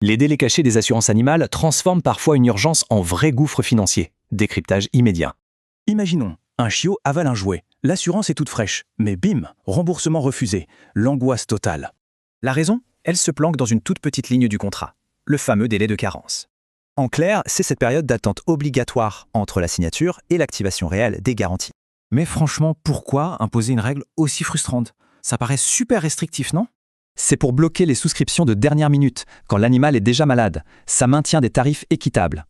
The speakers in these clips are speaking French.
Les délais cachés des assurances animales transforment parfois une urgence en vrai gouffre financier. Décryptage immédiat. Imaginons, un chiot avale un jouet. L'assurance est toute fraîche, mais bim, remboursement refusé. L'angoisse totale. La raison? Elle se planque dans une toute petite ligne du contrat, le fameux délai de carence. En clair, c'est cette période d'attente obligatoire entre la signature et l'activation réelle des garanties. Mais franchement, pourquoi imposer une règle aussi frustrante? Ça paraît super restrictif, non? C'est pour bloquer les souscriptions de dernière minute, quand l'animal est déjà malade. Ça maintient des tarifs équitables.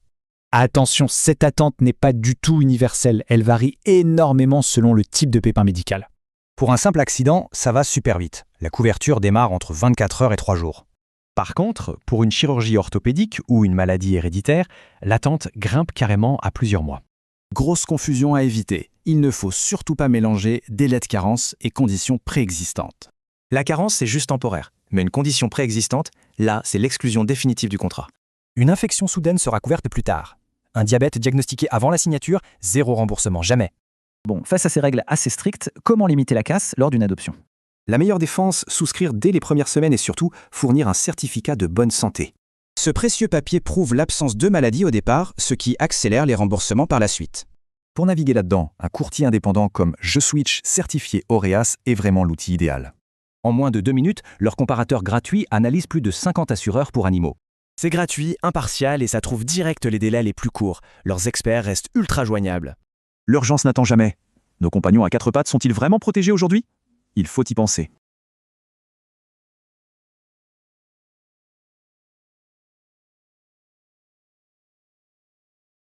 Attention, cette attente n'est pas du tout universelle. Elle varie énormément selon le type de pépin médical. Pour un simple accident, ça va super vite. La couverture démarre entre 24 heures et 3 jours. Par contre, pour une chirurgie orthopédique ou une maladie héréditaire, l'attente grimpe carrément à plusieurs mois. Grosse confusion à éviter. Il ne faut surtout pas mélanger délai de carence et conditions préexistantes. La carence, c'est juste temporaire, mais une condition préexistante, là, c'est l'exclusion définitive du contrat. Une infection soudaine sera couverte plus tard. Un diabète diagnostiqué avant la signature, 0 remboursement, jamais. Bon, face à ces règles assez strictes, comment limiter la casse lors d'une adoption? La meilleure défense, souscrire dès les premières semaines et surtout fournir un certificat de bonne santé. Ce précieux papier prouve l'absence de maladie au départ, ce qui accélère les remboursements par la suite. Pour naviguer là-dedans, un courtier indépendant comme JeSwitch certifié Aureas est vraiment l'outil idéal. En moins de 2 minutes, leur comparateur gratuit analyse plus de 50 assureurs pour animaux. C'est gratuit, impartial et ça trouve direct les délais les plus courts. Leurs experts restent ultra joignables. L'urgence n'attend jamais. Nos compagnons à quatre pattes sont-ils vraiment protégés aujourd'hui? Il faut y penser.